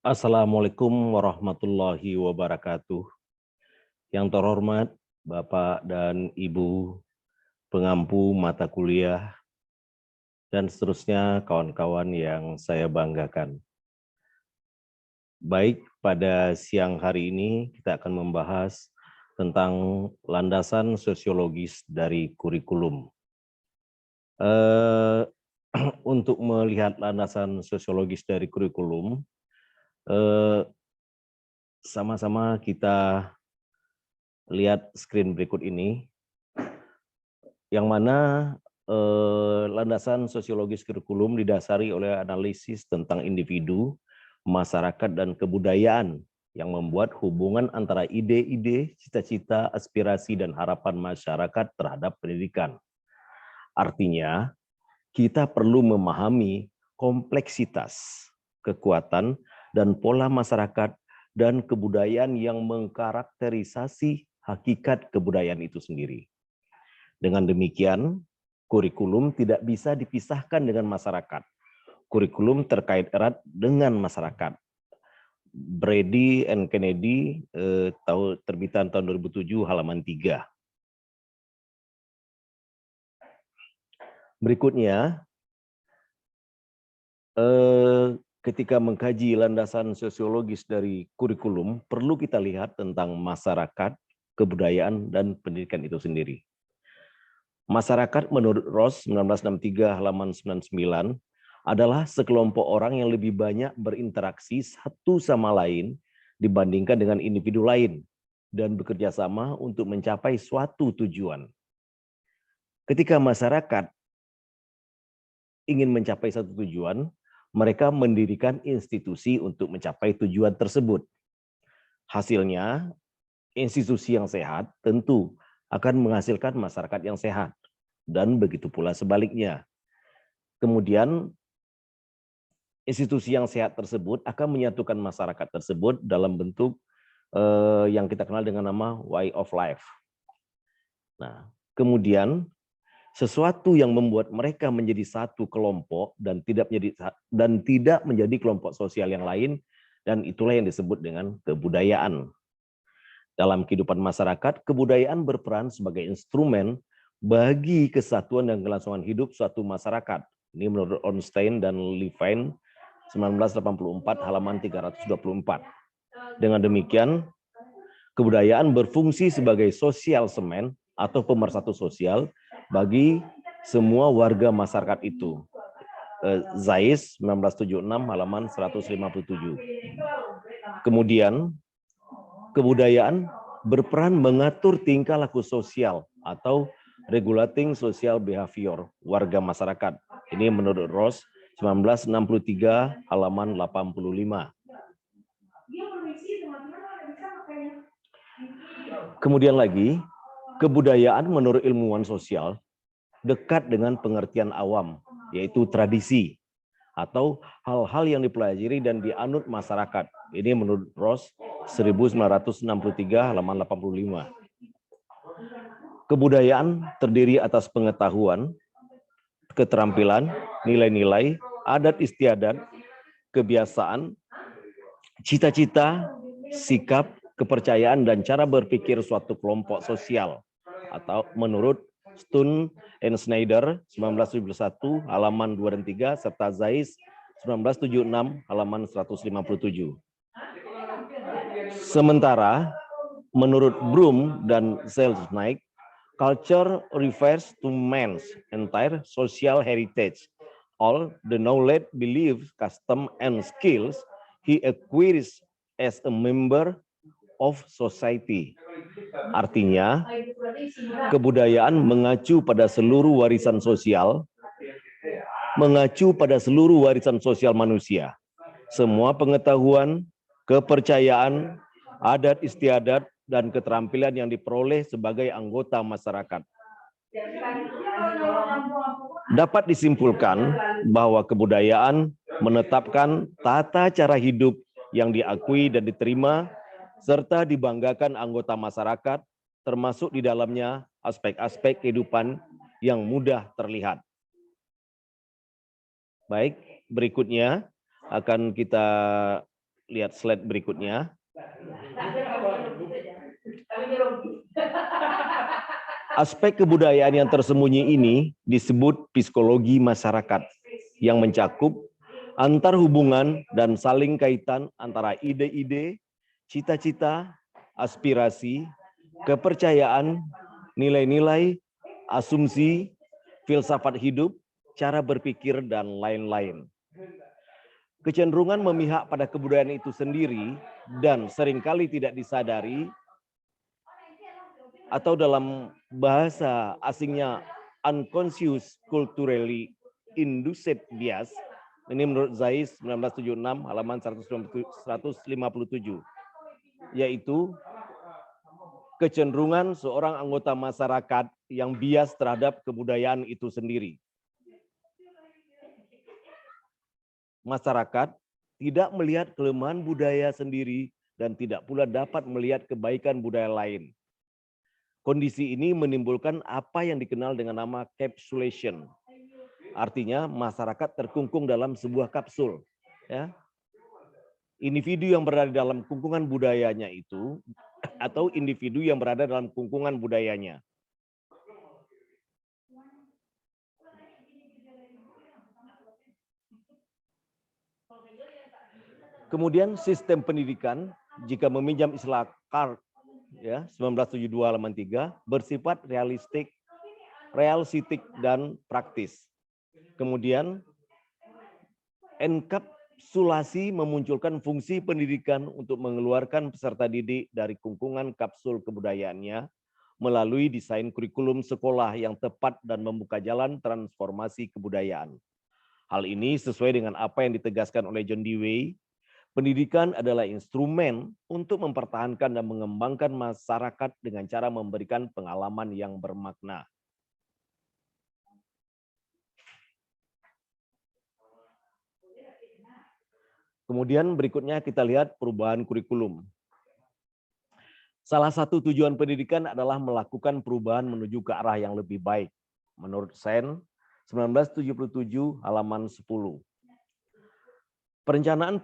Assalamualaikum warahmatullahi wabarakatuh. Yang terhormat Bapak dan Ibu pengampu mata kuliah dan seterusnya kawan-kawan yang saya banggakan. Baik, pada siang hari ini kita akan membahas tentang landasan sosiologis dari kurikulum. Untuk melihat landasan sosiologis dari kurikulum, sama-sama kita lihat screen berikut ini, yang mana landasan sosiologis kurikulum didasari oleh analisis tentang individu, masyarakat, dan kebudayaan yang membuat hubungan antara ide-ide, cita-cita, aspirasi, dan harapan masyarakat terhadap pendidikan. Artinya, kita perlu memahami kompleksitas, kekuatan, dan pola masyarakat dan kebudayaan yang mengkarakterisasi hakikat kebudayaan itu sendiri. Dengan demikian, kurikulum tidak bisa dipisahkan dengan masyarakat. Kurikulum terkait erat dengan masyarakat. Brady and Kennedy, terbitan tahun 2007, halaman 3. Berikutnya, ketika mengkaji landasan sosiologis dari kurikulum, perlu kita lihat tentang masyarakat, kebudayaan, dan pendidikan itu sendiri. Masyarakat menurut Ross 1963 halaman 99 adalah sekelompok orang yang lebih banyak berinteraksi satu sama lain dibandingkan dengan individu lain dan bekerja sama untuk mencapai suatu tujuan. Ketika masyarakat ingin mencapai satu tujuan, mereka mendirikan institusi untuk mencapai tujuan tersebut. Hasilnya, institusi yang sehat tentu akan menghasilkan masyarakat yang sehat, dan begitu pula sebaliknya. Kemudian, institusi yang sehat tersebut akan menyatukan masyarakat tersebut dalam bentuk yang kita kenal dengan nama way of life. Nah, kemudian sesuatu yang membuat mereka menjadi satu kelompok dan tidak menjadi kelompok sosial yang lain, dan itulah yang disebut dengan kebudayaan. Dalam kehidupan masyarakat, kebudayaan berperan sebagai instrumen bagi kesatuan dan kelangsungan hidup suatu masyarakat. Ini menurut Ornstein dan Levine 1984 halaman 324. Dengan demikian, kebudayaan berfungsi sebagai social semen atau pemersatu sosial bagi semua warga masyarakat itu. Zais 1976 halaman 157. Kemudian, kebudayaan berperan mengatur tingkah laku sosial atau regulating social behavior warga masyarakat. Ini menurut Ross 1963 halaman 85. Kemudian lagi, kebudayaan menurut ilmuwan sosial dekat dengan pengertian awam, yaitu tradisi atau hal-hal yang dipelajari dan dianut masyarakat. Ini menurut Ross 1963 halaman 85. Kebudayaan terdiri atas pengetahuan, keterampilan, nilai-nilai, adat istiadat, kebiasaan, cita-cita, sikap, kepercayaan, dan cara berpikir suatu kelompok sosial. Atau menurut Stun and Schneider 1971 halaman 2 dan 3 serta Zais 1976 halaman 157. Sementara menurut Bloom dan Selznick, culture refers to man's entire social heritage, all the knowledge, beliefs, custom, and skills he acquires as a member of society. Artinya, kebudayaan mengacu pada seluruh warisan sosial, manusia. Semua pengetahuan, kepercayaan, adat istiadat, dan keterampilan yang diperoleh sebagai anggota masyarakat. Dapat disimpulkan bahwa kebudayaan menetapkan tata cara hidup yang diakui dan diterima, serta dibanggakan anggota masyarakat, termasuk di dalamnya aspek-aspek kehidupan yang mudah terlihat. Baik, berikutnya akan kita lihat slide berikutnya. Aspek kebudayaan yang tersembunyi ini disebut psikologi masyarakat yang mencakup antar hubungan dan saling kaitan antara ide-ide, cita-cita, aspirasi, kepercayaan, nilai-nilai, asumsi, filsafat hidup, cara berpikir, dan lain-lain. Kecenderungan memihak pada kebudayaan itu sendiri dan seringkali tidak disadari, atau dalam bahasa asingnya unconscious culturally induced bias, ini menurut Zais 1976 halaman 157, yaitu kecenderungan seorang anggota masyarakat yang bias terhadap kebudayaan itu sendiri. Masyarakat tidak melihat kelemahan budaya sendiri dan tidak pula dapat melihat kebaikan budaya lain. Kondisi ini menimbulkan apa yang dikenal dengan nama capsulation. Artinya masyarakat terkungkung dalam sebuah kapsul. Ya. Individu yang berada dalam kungkungan budayanya itu, atau individu yang berada dalam kungkungan budayanya. Kemudian sistem pendidikan, jika meminjam istilah Karl, ya, 1972 halaman 3, bersifat realistik, realisitik, dan praktis. Kemudian enkapsulasi memunculkan fungsi pendidikan untuk mengeluarkan peserta didik dari kungkungan kapsul kebudayaannya melalui desain kurikulum sekolah yang tepat dan membuka jalan transformasi kebudayaan. Hal ini sesuai dengan apa yang ditegaskan oleh John Dewey. Pendidikan adalah instrumen untuk mempertahankan dan mengembangkan masyarakat dengan cara memberikan pengalaman yang bermakna. Kemudian berikutnya kita lihat perubahan kurikulum. Salah satu tujuan pendidikan adalah melakukan perubahan menuju ke arah yang lebih baik. Menurut Sen, 1977 halaman 10. Perencanaan,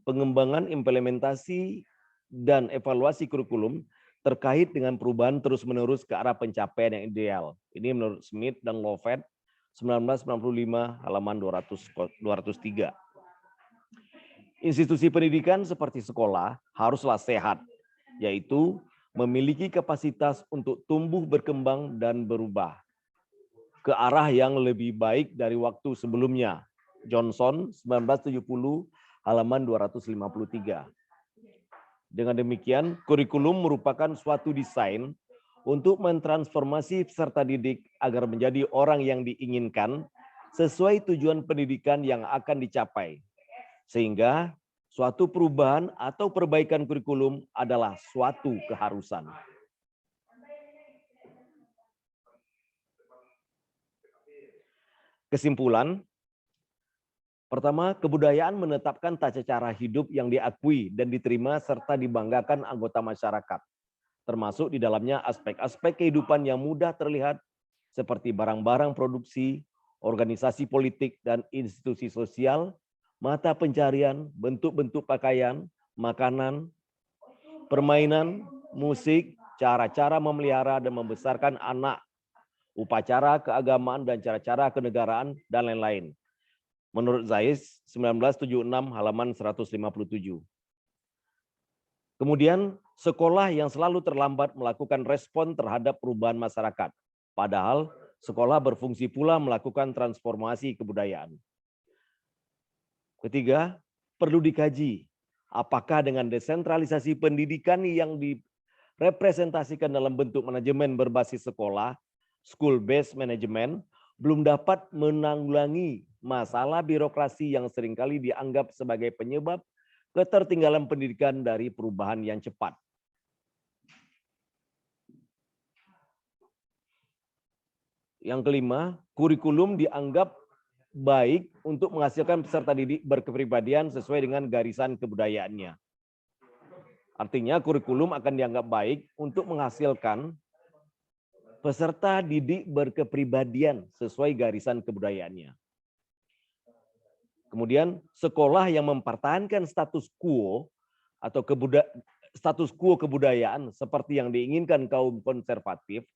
pengembangan, implementasi, dan evaluasi kurikulum terkait dengan perubahan terus-menerus ke arah pencapaian yang ideal. Ini menurut Smith dan Lovett, 1995 halaman 203. Institusi pendidikan seperti sekolah haruslah sehat, yaitu memiliki kapasitas untuk tumbuh, berkembang, dan berubah ke arah yang lebih baik dari waktu sebelumnya. Johnson, 1970, halaman 253. Dengan demikian, kurikulum merupakan suatu desain untuk mentransformasi peserta didik agar menjadi orang yang diinginkan sesuai tujuan pendidikan yang akan dicapai. Sehingga suatu perubahan atau perbaikan kurikulum adalah suatu keharusan. Kesimpulan, pertama, kebudayaan menetapkan tata cara hidup yang diakui dan diterima serta dibanggakan anggota masyarakat, termasuk di dalamnya aspek-aspek kehidupan yang mudah terlihat seperti barang-barang produksi, organisasi politik dan institusi sosial, mata pencarian, bentuk-bentuk pakaian, makanan, permainan, musik, cara-cara memelihara dan membesarkan anak, upacara keagamaan dan cara-cara kenegaraan, dan lain-lain. Menurut Zais, 1976 halaman 157. Kemudian, sekolah yang selalu terlambat melakukan respon terhadap perubahan masyarakat. Padahal, sekolah berfungsi pula melakukan transformasi kebudayaan. Ketiga, perlu dikaji apakah dengan desentralisasi pendidikan yang direpresentasikan dalam bentuk manajemen berbasis sekolah, school-based management, belum dapat menanggulangi masalah birokrasi yang seringkali dianggap sebagai penyebab ketertinggalan pendidikan dari perubahan yang cepat. Yang kelima, kurikulum dianggap baik untuk menghasilkan peserta didik berkepribadian sesuai dengan garisan kebudayaannya. Artinya kurikulum akan dianggap baik untuk menghasilkan peserta didik berkepribadian sesuai garisan kebudayaannya. Kemudian sekolah yang mempertahankan status quo atau status quo kebudayaan seperti yang diinginkan kaum konservatif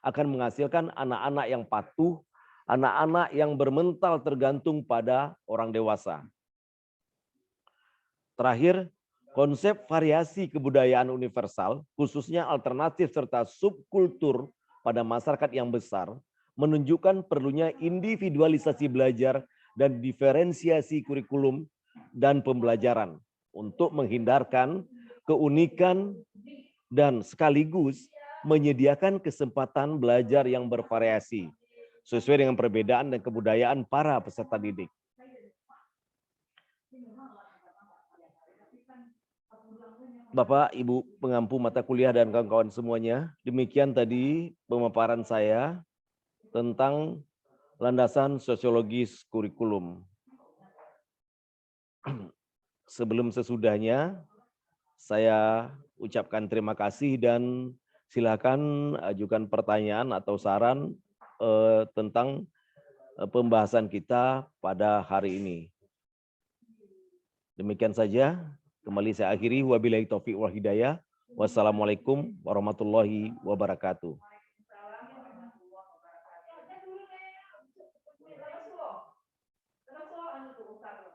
akan menghasilkan anak-anak yang patuh, anak-anak yang bermental tergantung pada orang dewasa. Terakhir, konsep variasi kebudayaan universal, khususnya alternatif serta subkultur pada masyarakat yang besar, menunjukkan perlunya individualisasi belajar dan diferensiasi kurikulum dan pembelajaran untuk menghindarkan keunikan dan sekaligus menyediakan kesempatan belajar yang bervariasi sesuai dengan perbedaan dan kebudayaan para peserta didik. Bapak, Ibu pengampu mata kuliah dan kawan-kawan semuanya, demikian tadi pemaparan saya tentang landasan sosiologis kurikulum. Sebelum sesudahnya, saya ucapkan terima kasih dan silakan ajukan pertanyaan atau saran tentang pembahasan kita pada hari ini. Demikian saja, kembali saya akhiri. Wabillahi taufiq wal hidayah. Wassalamualaikum warahmatullahi wabarakatuh.